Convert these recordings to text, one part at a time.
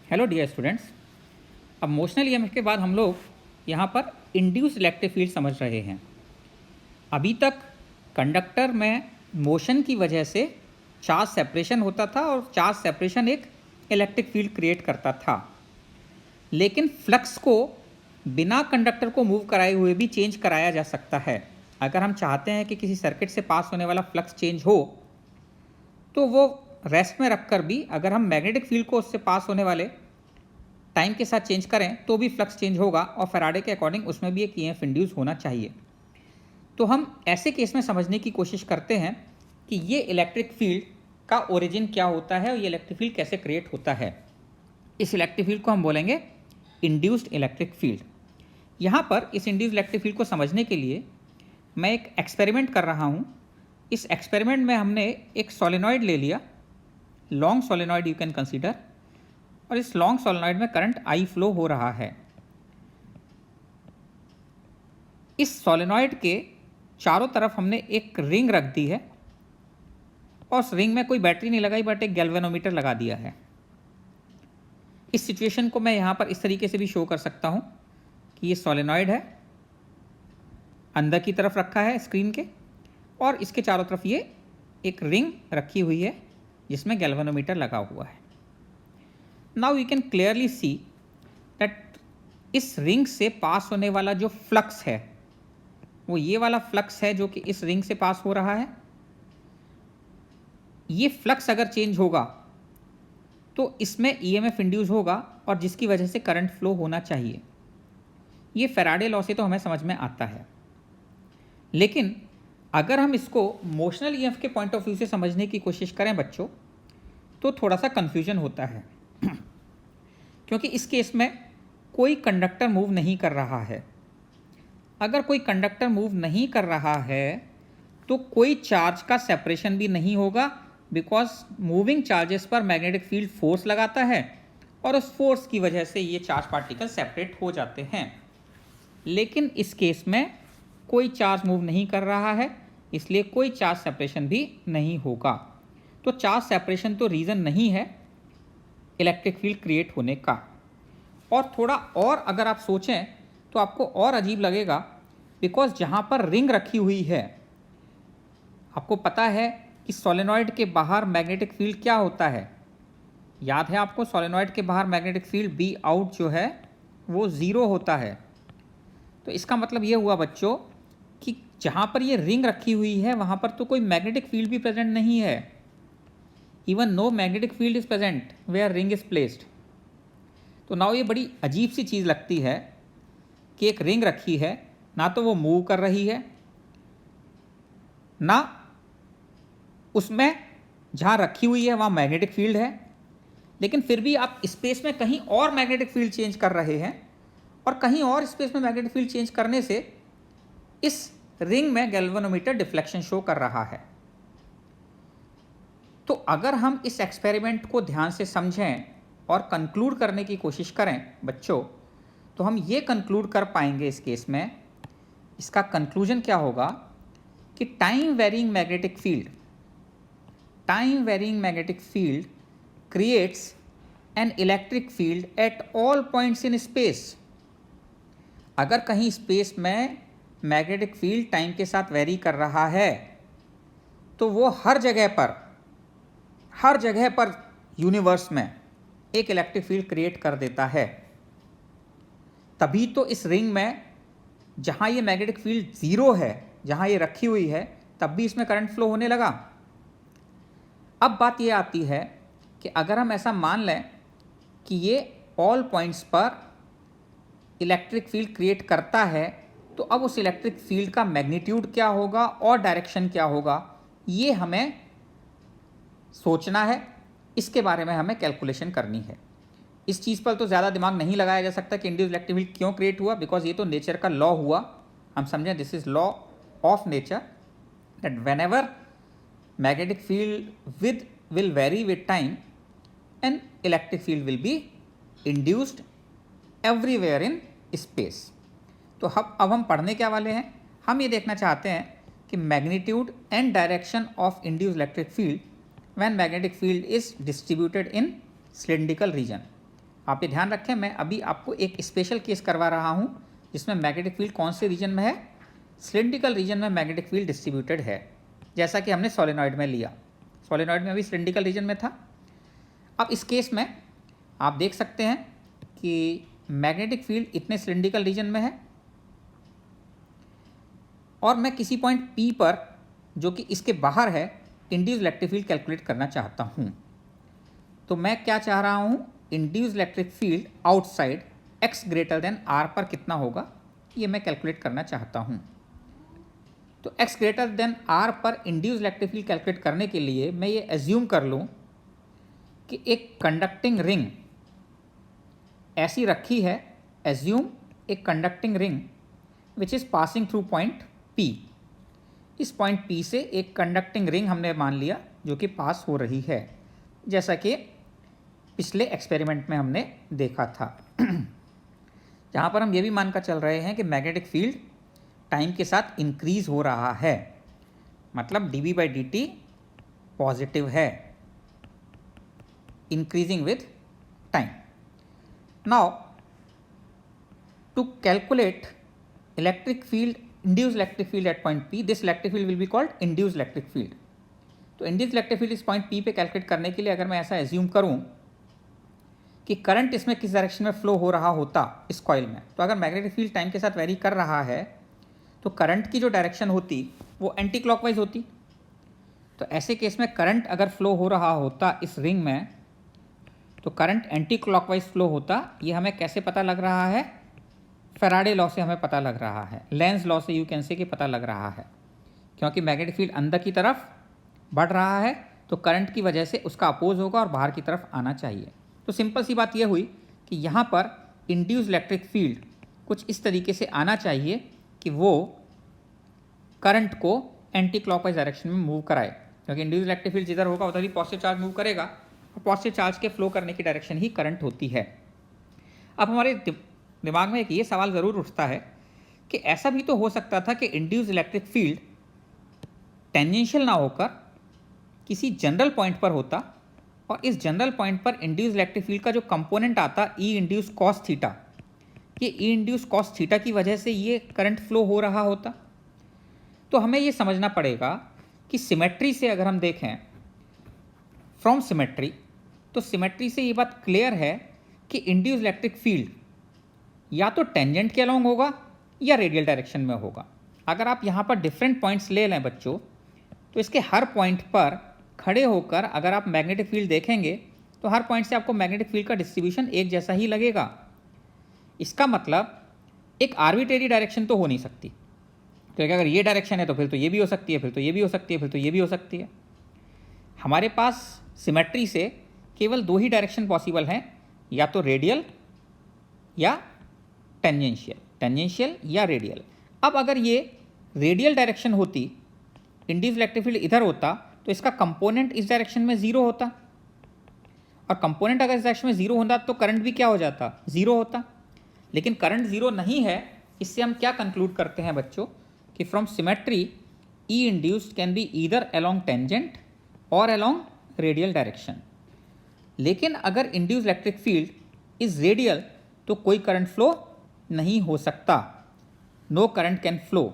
Hello dear students. अब motional EMF के बाद हम लोग यहाँ पर इंड्यूस्ड इलेक्ट्रिक फील्ड समझ रहे हैं। अभी तक कंडक्टर में मोशन की वजह से चार्ज सेपरेशन होता था और चार्ज सेपरेशन एक इलेक्ट्रिक फील्ड क्रिएट करता था, लेकिन फ्लक्स को बिना कंडक्टर को मूव कराए हुए भी चेंज कराया जा सकता है। अगर हम चाहते हैं कि किसी सर्किट से पास होने वाला फ्लक्स चेंज हो तो वो रेस्ट में रखकर भी अगर हम मैग्नेटिक फील्ड को उससे पास होने वाले टाइम के साथ चेंज करें तो भी फ्लक्स चेंज होगा और फैराडे के अकॉर्डिंग उसमें भी एक ईएमएफ इंड्यूस होना चाहिए। तो हम ऐसे केस में समझने की कोशिश करते हैं कि ये इलेक्ट्रिक फील्ड का ओरिजिन क्या होता है और ये इलेक्ट्रिक फील्ड कैसे क्रिएट होता है। इस इलेक्ट्रिक फील्ड को हम बोलेंगे इंड्यूस्ड इलेक्ट्रिक फील्ड। यहाँ पर इस इंड्यूस्ड इलेक्ट्रिक फील्ड को समझने के लिए मैं एक एक्सपेरिमेंट कर रहा हूँ। इस एक्सपेरिमेंट में हमने एक सोलेनॉइड ले लिया, long solenoid you can consider, और इस लॉन्ग सोलेनॉइड में करंट आई फ्लो हो रहा है। इस सोलेनॉइड के चारों तरफ हमने एक रिंग रख दी है और उस रिंग में कोई बैटरी नहीं लगाई बट एक गैल्वेनोमीटर लगा दिया है। इस सिचुएशन को मैं यहाँ पर इस तरीके से भी शो कर सकता हूँ कि ये सोलेनॉइड है, अंदर की तरफ रखा है स्क्रीन के, और इसके चारों तरफ ये एक रिंग रखी हुई है जिसमें गैल्वेनोमीटर लगा हुआ है। Now you can clearly see that इस रिंग से पास होने वाला जो फ्लक्स है वो ये वाला फ्लक्स है जो कि इस रिंग से पास हो रहा है। ये फ्लक्स अगर चेंज होगा तो इसमें ईएमएफ इंड्यूस होगा और जिसकी वजह से करंट फ्लो होना चाहिए। ये फैराडे लॉ से तो हमें समझ में आता है, लेकिन अगर हम इसको मोशनल ईएमएफ के पॉइंट ऑफ व्यू से समझने की कोशिश करें बच्चों तो थोड़ा सा कन्फ्यूजन होता है क्योंकि इस केस में कोई कंडक्टर मूव नहीं कर रहा है। अगर कोई कंडक्टर मूव नहीं कर रहा है तो कोई चार्ज का सेपरेशन भी नहीं होगा, बिकॉज मूविंग चार्जेस पर मैग्नेटिक फील्ड फोर्स लगाता है और उस फोर्स की वजह से ये चार्ज पार्टिकल सेपरेट हो जाते हैं। लेकिन इस केस में कोई चार्ज मूव नहीं कर रहा है, इसलिए कोई चार्ज सेपरेशन भी नहीं होगा। तो चार्ज सेपरेशन तो रीज़न नहीं है इलेक्ट्रिक फील्ड क्रिएट होने का। और थोड़ा और अगर आप सोचें तो आपको और अजीब लगेगा, बिकॉज जहाँ पर रिंग रखी हुई है, आपको पता है कि सोलेनॉइड के बाहर मैग्नेटिक फील्ड क्या होता है। याद है आपको, सोलेनॉइड के बाहर मैग्नेटिक फील्ड बी आउट जो है वो ज़ीरो होता है। तो इसका मतलब ये हुआ बच्चों कि जहाँ पर ये रिंग रखी हुई है वहाँ पर तो कोई मैग्नेटिक फील्ड भी प्रेजेंट नहीं है। Even no magnetic field is present where ring is placed. तो नाउ ये बड़ी अजीब सी चीज़ लगती है कि एक रिंग रखी है, ना तो वो मूव कर रही है, ना उसमें जहाँ रखी हुई है वहाँ मैग्नेटिक फील्ड है, लेकिन फिर भी आप स्पेस में कहीं और मैग्नेटिक फील्ड चेंज कर रहे हैं और कहीं और स्पेस में मैग्नेटिक फील्ड चेंज करने से इस रिंग में गैल्वेनोमीटर डिफ्लेक्शन शो कर रहा है। तो अगर हम इस एक्सपेरिमेंट को ध्यान से समझें और कंक्लूड करने की कोशिश करें बच्चों, तो हम ये कंक्लूड कर पाएंगे इस केस में, इसका कंक्लूजन क्या होगा कि time varying magnetic field creates an electric field at all points in space. अगर कहीं स्पेस में मैग्नेटिक फील्ड टाइम के साथ वेरी कर रहा है तो वो हर जगह पर यूनिवर्स में एक इलेक्ट्रिक फील्ड क्रिएट कर देता है। तभी तो इस रिंग में जहाँ ये मैग्नेटिक फील्ड ज़ीरो है, जहाँ ये रखी हुई है, तब भी इसमें करंट फ्लो होने लगा। अब बात ये आती है कि अगर हम ऐसा मान लें कि ये ऑल पॉइंट्स पर इलेक्ट्रिक फील्ड क्रिएट करता है, तो अब उस इलेक्ट्रिक फील्ड का मैग्नीट्यूड क्या होगा और डायरेक्शन क्या होगा, ये हमें सोचना है। इसके बारे में हमें कैलकुलेशन करनी है। इस चीज़ पर तो ज़्यादा दिमाग नहीं लगाया जा सकता कि इंड्यूस्ड इलेक्ट्रिक फील्ड क्यों क्रिएट हुआ, बिकॉज ये तो नेचर का लॉ हुआ। हम समझें this is law of nature that when ever magnetic field will very with time and electric field will be induced everywhere in space. तो अब हम पढ़ने क्या वाले हैं, हम ये देखना चाहते हैं कि magnitude and direction of induced electric field when magnetic field is distributed in cylindrical region। आप ये ध्यान रखें, मैं अभी आपको एक स्पेशल केस करवा रहा हूँ जिसमें मैग्नेटिक फील्ड कौन से रीजन में है, सिलिंड्रिकल रीजन में मैग्नेटिक फील्ड डिस्ट्रीब्यूटेड है, जैसा कि हमने सोलेनॉइड में लिया। सोलेनॉइड में अभी सिलिंड्रिकल रीजन में था। अब इस केस में आप देख सकते हैं कि मैग्नेटिक फील्ड इतने सिलिंड्रिकल रीजन में है और मैं किसी पॉइंट P पर, जो कि इसके बाहर है, इंड्यूस इलेक्ट्रिक फील्ड कैलकुलेट करना चाहता हूँ। तो मैं क्या चाह रहा हूँ, induce electric field outside x greater than r पर कितना होगा, ये मैं कैलकुलेट करना चाहता हूँ। तो x ग्रेटर देन r पर इंड्यूस इलेक्ट्रिक फील्ड कैलकुलेट करने के लिए मैं ये एज्यूम कर लूँ कि एक कंडक्टिंग रिंग ऐसी रखी है, एज्यूम एक conducting ring which is passing through point P। इस पॉइंट P से एक कंडक्टिंग रिंग हमने मान लिया जो कि पास हो रही है, जैसा कि पिछले एक्सपेरिमेंट में हमने देखा था, जहाँ पर हम ये भी मानकर चल रहे हैं कि मैग्नेटिक फील्ड टाइम के साथ इंक्रीज हो रहा है, मतलब dV/dt पॉजिटिव है, increasing with time. Now to calculate electric field, induced electric field at point P, this electric field will be called induced electric field। तो induced electric field इस point P पे calculate करने के लिए अगर मैं ऐसा एज्यूम करूं कि करंट इसमें किस डायरेक्शन में फ्लो हो रहा होता इस कॉइल में, तो अगर मैग्नेटिक फील्ड टाइम के साथ वेरी कर रहा है तो करंट की जो डायरेक्शन होती वो एंटी क्लॉकवाइज होती। तो ऐसे केस में करंट अगर फ्लो हो रहा होता इस रिंग में, तो करंट एंटी क्लॉकवाइज फ्लो होता। ये हमें कैसे पता लग रहा है, फैराडे लॉ से हमें पता लग रहा है, लेंज लॉ से यू कैन से कि पता लग रहा है, क्योंकि मैग्नेटिक फील्ड अंदर की तरफ बढ़ रहा है तो करंट की वजह से उसका अपोज होगा और बाहर की तरफ आना चाहिए। तो सिंपल सी बात यह हुई कि यहाँ पर इंड्यूस इलेक्ट्रिक फील्ड कुछ इस तरीके से आना चाहिए कि वो करंट को एंटी क्लॉकवाइज डायरेक्शन में मूव कराए, क्योंकि इंड्यूस इलेक्ट्रिक फील्ड जिधर होगा उधर ही पॉजिटिव चार्ज मूव करेगा और पॉजिटिव चार्ज के फ्लो करने की डायरेक्शन ही करंट होती है। अब हमारे दिमाग में एक ये सवाल ज़रूर उठता है कि ऐसा भी तो हो सकता था कि इंड्यूस इलेक्ट्रिक फील्ड टेंजेंशियल ना होकर किसी जनरल पॉइंट पर होता और इस जनरल पॉइंट पर इंड्यूस इलेक्ट्रिक फील्ड का जो कंपोनेंट आता ई इंड्यूस कॉस थीटा, ये ई इंड्यूस कॉस थीटा की वजह से ये करंट फ्लो हो रहा होता। तो हमें ये समझना पड़ेगा कि सिमेट्री से अगर हम देखें, फ्रॉम सिमेट्री, तो सिमेट्री से ये बात क्लियर है कि इंड्यूस इलेक्ट्रिक फील्ड या तो टेंजेंट के अलोंग होगा या रेडियल डायरेक्शन में होगा। अगर आप यहाँ पर डिफरेंट पॉइंट्स ले लें बच्चों, तो इसके हर पॉइंट पर खड़े होकर अगर आप मैग्नेटिक फील्ड देखेंगे तो हर पॉइंट से आपको मैग्नेटिक फील्ड का डिस्ट्रीब्यूशन एक जैसा ही लगेगा। इसका मतलब एक आर्बिट्रेरी डायरेक्शन तो हो नहीं सकती, तो अगर ये डायरेक्शन है तो फिर तो ये भी हो सकती है, फिर तो ये भी हो सकती है, फिर तो ये भी हो सकती है। हमारे पास सिमेट्री से केवल दो ही डायरेक्शन पॉसिबल हैं, या तो रेडियल या टेंजेंशियल, टेंजेंशियल या रेडियल। अब अगर ये रेडियल डायरेक्शन होती, इंड्यूस्ड इलेक्ट्रिक फील्ड इधर होता, तो इसका कंपोनेंट इस डायरेक्शन में जीरो होता, और कंपोनेंट अगर इस डायरेक्शन में जीरो होता तो करंट भी क्या हो जाता, जीरो होता। लेकिन करंट जीरो नहीं है, इससे हम क्या कंक्लूड करते हैं बच्चों कि from symmetry E induced can be either along tangent और अलोंग रेडियल डायरेक्शन। लेकिन अगर induced electric field is radial तो कोई करंट फ्लो नहीं हो सकता, नो करंट कैन फ्लो।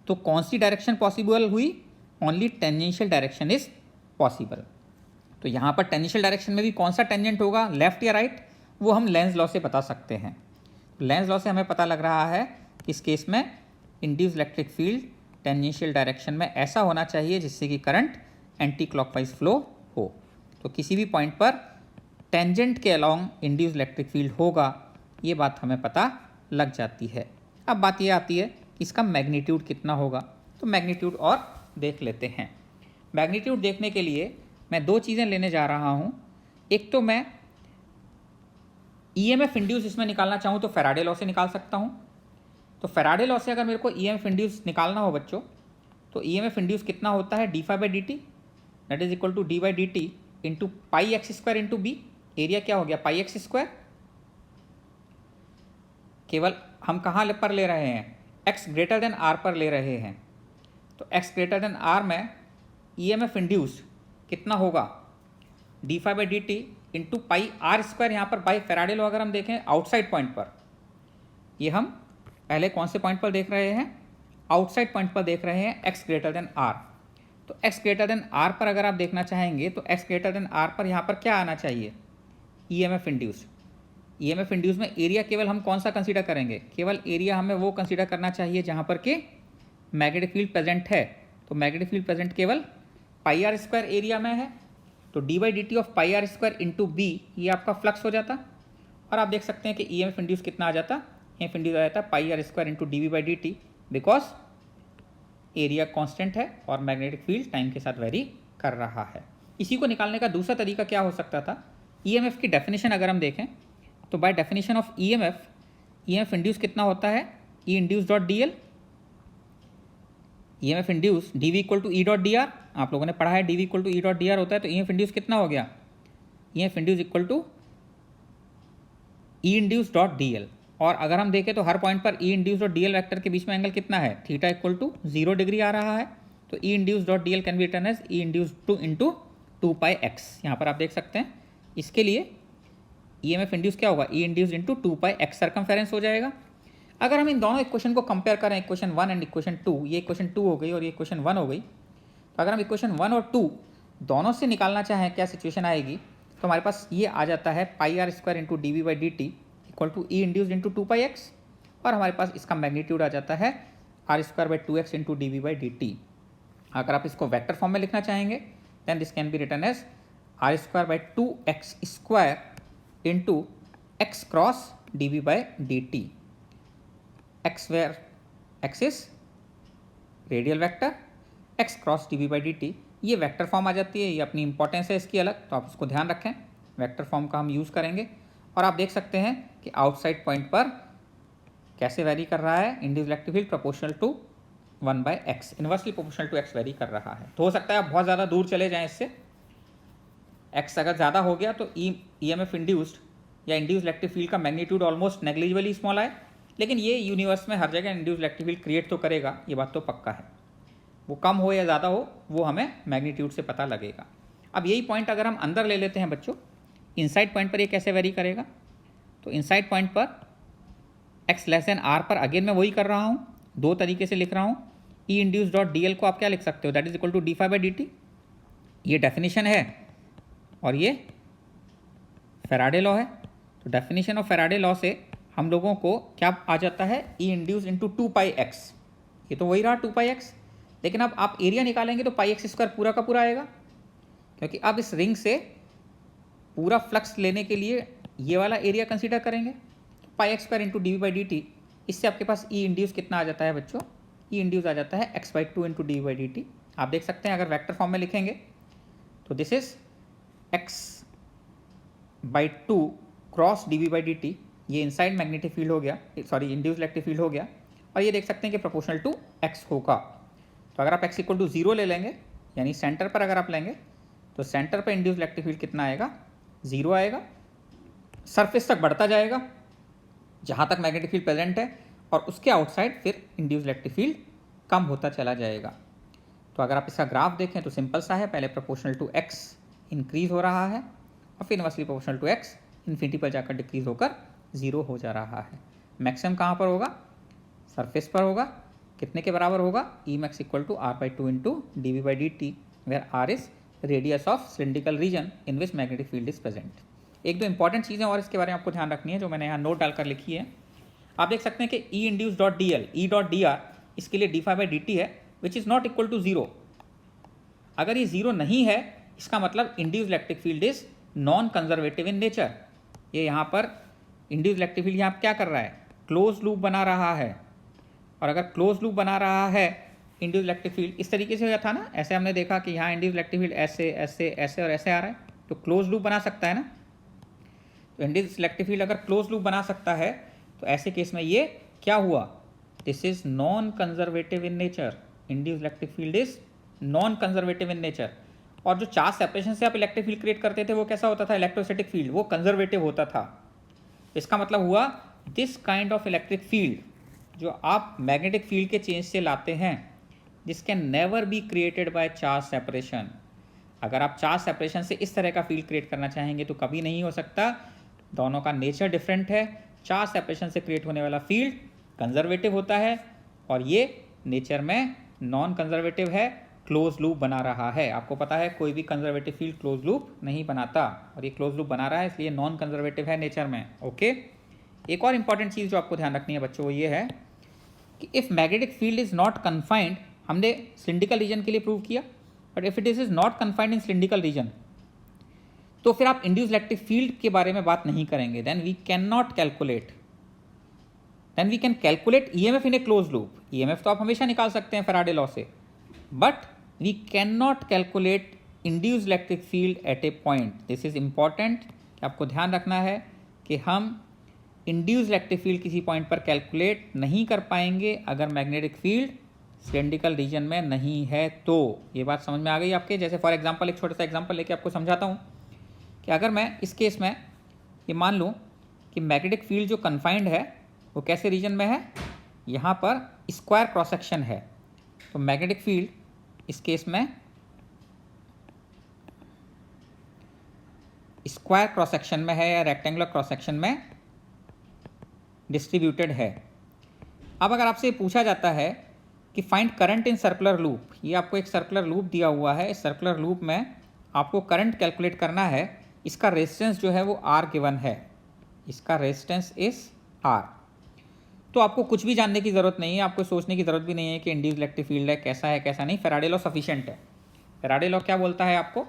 तो कौन सी डायरेक्शन पॉसिबल हुई, only tangential direction is possible. तो यहाँ पर टेंजेंशियल डायरेक्शन में भी कौन सा टेंजेंट होगा, लेफ्ट या राइट, वो हम लेंज लॉ से बता सकते हैं। लेंज लॉ से हमें पता लग रहा है कि इस केस में induced electric field tangential direction में ऐसा होना चाहिए जिससे कि करंट एंटी क्लॉकवाइज फ्लो हो। तो किसी भी पॉइंट पर टेंजेंट के अलोंग इंड्यूस्ड इलेक्ट्रिक फील्ड होगा, ये बात हमें पता लग जाती है। अब बात ये आती है कि इसका मैग्नीट्यूड कितना होगा, तो मैग्नीट्यूड और देख लेते हैं। मैग्नीट्यूड देखने के लिए मैं दो चीज़ें लेने जा रहा हूँ। एक तो मैं ईएमएफ इंड्यूस इसमें निकालना चाहूँ तो फैराडे लॉ से निकाल सकता हूँ। तो फैराडे लॉ से अगर मेरे को ईएमएफ इंड्यूस निकालना हो बच्चों, तो ईएमएफ इंड्यूस कितना होता है, d∅dt, that is equal to d/dt into pi x square into B. Area क्या हो गया, पाई एक्स स्क्वायर। केवल हम कहाँ पर ले रहे हैं, x ग्रेटर देन r पर ले रहे हैं। तो x ग्रेटर देन r में ईएमएफ इंड्यूस कितना होगा, d∅dt into pi are square, यहाँ पर बाई फैराडे लॉ अगर हम देखें आउटसाइड पॉइंट पर, ये हम पहले कौन से पॉइंट पर देख रहे हैं, आउटसाइड पॉइंट पर देख रहे हैं x ग्रेटर देन r। तो x ग्रेटर देन r पर अगर आप देखना चाहेंगे तो x ग्रेटर देन r पर यहाँ पर क्या आना चाहिए, EMF इंड्यूस। EMF इंड्यूस में एरिया केवल हम कौन सा कंसीडर करेंगे, केवल एरिया हमें वो कंसीडर करना चाहिए जहाँ पर कि मैग्नेटिक फील्ड प्रेजेंट है। तो मैग्नेटिक फील्ड प्रेजेंट केवल पाई आर स्क्वायर एरिया में है, तो D by D T of pi are square into B ये आपका फ्लक्स हो जाता। और आप देख सकते हैं कि EMF इंड्यूस कितना आ जाता, EMF इंड्यूस आ जाता pi are square into D we by D t, because area constant है और मैग्नेटिक फील्ड टाइम के साथ वेरी कर रहा है। इसी को निकालने का दूसरा तरीका क्या हो सकता था, EMF की डेफिनेशन अगर हम देखें तो by definition of EMF induced कितना होता है, E induce dot D l, EMF induced d v equal to E dot d r, आप लोगों ने पढ़ा है d v equal to E dot d r होता है। तो EMF इंड्यूस कितना हो गया, EMF induced equal to E induce dot D l. और अगर हम देखें तो हर पॉइंट पर E induce dot D L vector के बीच में एंगल कितना है, थीटा इक्वल टू 0 डिग्री आ रहा है। तो E induce dot D l can be written as E induced to into 2 pi x. यहाँ पर आप देख सकते हैं इसके लिए EMF इंड्यूस क्या होगा, ई induced into 2 pi x circumference हो जाएगा। अगर हम इन दोनों इक्वेशन को कंपेयर करें, इक्वेशन 1 एंड इक्वेशन 2, ये इक्वेशन 2 हो गई और ये इक्वेशन 1 हो गई, तो अगर हम इक्वेशन 1 और 2 दोनों से निकालना चाहें क्या सिचुएशन आएगी, तो हमारे पास ये आ जाता है pi are square into D we by D t equal to E induced into 2 pi x, और हमारे पास इसका मैग्नीट्यूड आ जाता है r square by 2x into D we by D t. अगर आप इसको वेक्टर फॉर्म में लिखना चाहेंगे then this can be written as r square by 2x square into x cross D we by D t. X where x is radial vector, X cross D we by D T, ये vector form आ जाती है। ये अपनी importance है इसकी अलग, तो आप इसको ध्यान रखें, वेक्टर फॉर्म का हम यूज़ करेंगे। और आप देख सकते हैं कि आउटसाइड पॉइंट पर कैसे वेरी कर रहा है, induced electric field proportional to 1 by X, inversely proportional to X vary कर रहा है। तो हो सकता है आप बहुत ज़्यादा दूर चले जाएं इससे, एक्स अगर ज़्यादा हो गया तो EMF इंड्यूस्ड या इंड्यूस्ड इलेक्ट्रिक फील्ड का मैग्नीट्यूड ऑलमोस्ट नेग्लिजिबली स्मॉल आए, लेकिन ये यूनिवर्स में हर जगह इंड्यूस्ड इलेक्ट्रिक फील्ड क्रिएट तो करेगा, ये बात तो पक्का है। वो कम हो या ज़्यादा हो वो हमें मैग्नीट्यूड से पता लगेगा। अब यही पॉइंट अगर हम अंदर ले लेते हैं बच्चों, इनसाइड पॉइंट पर ये कैसे वेरी करेगा, तो इनसाइड पॉइंट पर एक्स लेस देन आर पर अगेन मैं वही कर रहा हूँ, दो तरीके से लिख रहा हूँ। E induce dot D L को आप क्या लिख सकते हो, that is equal to D phi by D T, ये डेफिनेशन है और ये फैराडे लॉ है। तो डेफिनेशन ऑफ फैराडे लॉ से हम लोगों को क्या आ जाता है, E induced into 2 pi x, ये तो वही रहा 2 पाई एक्स, लेकिन अब आप एरिया निकालेंगे तो पाई एक्स स्क्वायर पूरा का पूरा आएगा, क्योंकि अब इस रिंग से पूरा फ्लक्स लेने के लिए ये वाला एरिया कंसीडर करेंगे। तो pi x square into D we by D t, इससे आपके पास ई इंड्यूस कितना आ जाता है बच्चों, ई इंड्यूस आ जाता है X by 2 into D we by D T. आप देख सकते हैं अगर वेक्टर फॉर्म में लिखेंगे तो this is X by 2 cross D we by D T, ये इनसाइड मैग्नेटिक फील्ड हो गया, सॉरी इंड्यूस इलेक्ट्रिक फील्ड हो गया, और ये देख सकते हैं कि प्रोपोर्शनल टू एक्स होगा। तो अगर आप एक्स इक्वल टू 0 ले लेंगे, यानी सेंटर पर अगर आप लेंगे तो सेंटर पर इंड्यूस इलेक्ट्रिक फील्ड कितना आएगा, 0 आएगा, सरफेस तक बढ़ता जाएगा जहाँ तक मैग्नेटिक फील्ड प्रेजेंट है, और उसके आउटसाइड फिर इंड्यूस इलेक्ट्रिक फील्ड कम होता चला जाएगा। तो अगर आप इसका ग्राफ देखें तो सिंपल सा है, पहले प्रोपोर्शनल टू एक्स इंक्रीज हो रहा है और फिर inversely proportional to X infinity पर जाकर डिक्रीज होकर 0 हो जा रहा है। मैक्सिमम कहाँ पर होगा, सरफेस पर होगा, कितने के बराबर होगा, E max equal to r by 2 into D we by D t, where r is radius of cylindrical region in which magnetic field is present. एक दो इंपॉर्टेंट चीज़ें और इसके बारे में आपको ध्यान रखनी है जो मैंने यहाँ नोट डालकर लिखी है। आप देख सकते हैं कि E induce dot D l, E dot d r इसके लिए d phi by D t है, which is not equal to 0। अगर ये 0 नहीं है इसका मतलब induced electric field is non conservative in nature. ये यहाँ पर इंड्यूस इलेक्ट्रिक फील्ड यहाँ क्या कर रहा है, क्लोज लूप बना रहा है, और अगर क्लोज लूप बना रहा है इंड्यूस इलेक्ट्रिक फील्ड इस तरीके से था ना, ऐसे हमने देखा कि यहाँ इंड्यूस इलेक्ट्रिक फील्ड ऐसे ऐसे ऐसे और ऐसे आ रहा है, तो क्लोज लूप बना सकता है ना। तो इंड्यूस इलेक्ट्रिक फील्ड अगर क्लोज लूप बना सकता है तो ऐसे केस में ये क्या हुआ, this is non conservative in nature, induce electric field is non conservative in nature. और जो चार्ज सेपरेशन से आप इलेक्ट्रिक फील्ड क्रिएट करते थे वो कैसा होता था, इलेक्ट्रोस्टैटिक फील्ड, वो कंजर्वेटिव होता था। इसका मतलब हुआ this kind of electric field जो आप मैग्नेटिक फील्ड के चेंज से लाते हैं, this can never be created by charge separation. अगर आप चार्ज सेपरेशन से इस तरह का फील्ड क्रिएट करना चाहेंगे तो कभी नहीं हो सकता, दोनों का नेचर डिफरेंट है। चार्ज सेपरेशन से क्रिएट होने वाला फील्ड कंजर्वेटिव होता है और ये नेचर में नॉन कंजर्वेटिव है, क्लोज लूप बना रहा है। आपको पता है कोई भी कंजर्वेटिव फील्ड क्लोज लूप नहीं बनाता और ये क्लोज लूप बना रहा है, इसलिए नॉन कंजर्वेटिव है नेचर में। ओके, एक और इंपॉर्टेंट चीज़ जो आपको ध्यान रखनी है बच्चों, वो ये है कि if magnetic field is not confined, हमने सिलिंड्रिकल रीजन के लिए प्रूव किया, but if it is not confined in cylindrical region तो फिर आप इंड्यूस्ड इलेक्ट्रिक फील्ड के बारे में बात नहीं करेंगे। Then we can not calculate, then we can calculate EMF in a close loop. EMF तो आप हमेशा निकाल सकते हैं फैराडे लॉ से, but we can not calculate induced electric field at a point. This is important, आपको ध्यान रखना है कि हम इंड्यूस्ड इलेक्ट्रिक फील्ड किसी पॉइंट पर कैलकुलेट नहीं कर पाएंगे अगर मैग्नेटिक फील्ड सिलिंड्रिकल रीजन में नहीं है। तो ये बात समझ में आ गई आपके। जैसे फॉर एग्जांपल एक छोटा सा एग्जांपल लेके आपको समझाता हूँ कि अगर मैं इस केस में ये मान लूँ कि मैग्नेटिक फील्ड जो कन्फाइंड है वो कैसे रीजन में है, यहाँ पर स्क्वायर क्रॉस सेक्शन है, तो मैग्नेटिक फील्ड इस केस में स्क्वायर क्रॉस सेक्शन में है या रेक्टेंगुलर क्रॉस सेक्शन में डिस्ट्रीब्यूटेड है। अब अगर आपसे पूछा जाता है कि find current in circular loop, ये आपको एक सर्कुलर लूप दिया हुआ है, इस सर्कुलर लूप में आपको करंट कैलकुलेट करना है, इसका रेजिस्टेंस जो है वो आर गिवन है, इसका रेजिस्टेंस इज आर। तो आपको कुछ भी जानने की ज़रूरत नहीं है, आपको सोचने की ज़रूरत भी नहीं है कि इंड्यूस्ड इलेक्ट्रिक फील्ड है कैसा है कैसा नहीं। फैराडे लॉ सफिशिएंट है। फैराडे लॉ क्या बोलता है आपको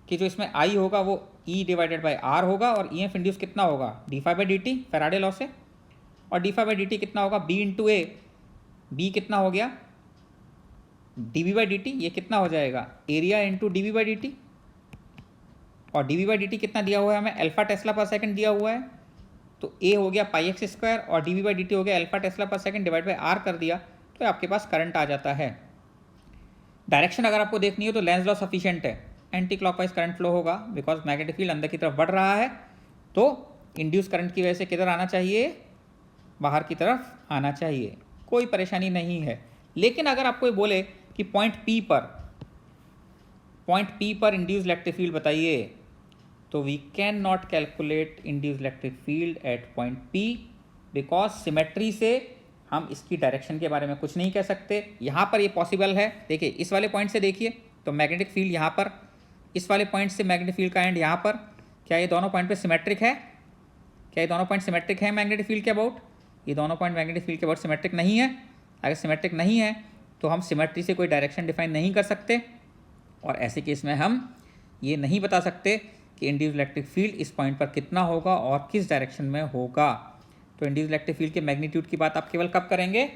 कि जो इसमें आई होगा वो ई डिवाइडेड बाई आर होगा और ई एफ इंड्यूस कितना होगा, d phi by D t Faraday law से, और d phi by D t कितना होगा, बी इंटू ए, बी कितना हो गया d B by D T, ये कितना हो जाएगा area into d B by D t, और D B by D t कितना दिया हुआ है हमें, अल्फा टेस्ला पर सेकंड दिया हुआ है, तो ए हो गया पाई एक्स स्क्वायर और D B by D T हो गया अल्फा टेस्ला पर सेकंड डिवाइड बाई आर कर दिया, तो आपके पास करंट आ जाता है। डायरेक्शन अगर आपको देखनी हो तो लेंज लॉ सफिशिएंट है, एंटी क्लॉकवाइज करंट फ्लो होगा बिकॉज मैग्नेटिक फील्ड अंदर की तरफ बढ़ रहा है, तो इंड्यूस करंट की वजह से किधर आना चाहिए, बाहर की तरफ आना चाहिए, कोई परेशानी नहीं है। लेकिन अगर आपको बोले कि पॉइंट पी पर इंड्यूस इलेक्ट्रिक फील्ड बताइए, तो we can not calculate induce electric field at point P because symmetry से हम इसकी डायरेक्शन के बारे में कुछ नहीं कह सकते। यहाँ पर ये पॉसिबल है, देखिए इस वाले पॉइंट से देखिए तो मैग्नेटिक फील्ड यहाँ पर, इस वाले पॉइंट से मैग्नेटिक फील्ड का एंड यहाँ पर, क्या ये दोनों पॉइंट पे सिमेट्रिक है, क्या ये दोनों पॉइंट सिमेट्रिक है मैग्नेटिक फील्ड के अबाउट, ये दोनों पॉइंट मैग्नेटिक फील्ड के अबाउट सिमेट्रिक नहीं है। अगर सिमेट्रिक नहीं है तो हम सिमेट्री से कोई डायरेक्शन डिफाइन नहीं कर सकते, और ऐसे केस में हम ये नहीं बता सकते कि इंड्यूस्ड इलेक्ट्रिक फील्ड इस पॉइंट पर कितना होगा और किस डायरेक्शन में होगा। तो इंड्यूस्ड इलेक्ट्रिक फील्ड के मैग्नीट्यूड की बात आप केवल कब करेंगे,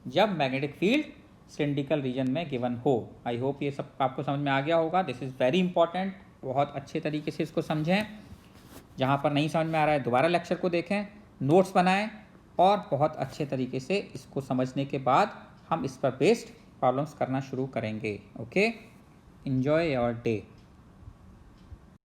जब मैग्नेटिक फील्ड सिलिंड्रिकल रीजन में गिवन हो। आई होप ये सब आपको समझ में आ गया होगा। दिस इज़ वेरी इंपॉर्टेंट, बहुत अच्छे तरीके से इसको समझें। जहाँ पर नहीं समझ में आ रहा है दोबारा लेक्चर को देखें, नोट्स बनाएं, और बहुत अच्छे तरीके से इसको समझने के बाद हम इस पर बेस्ड प्रॉब्लम्स करना शुरू करेंगे। Okay, enjoy your day.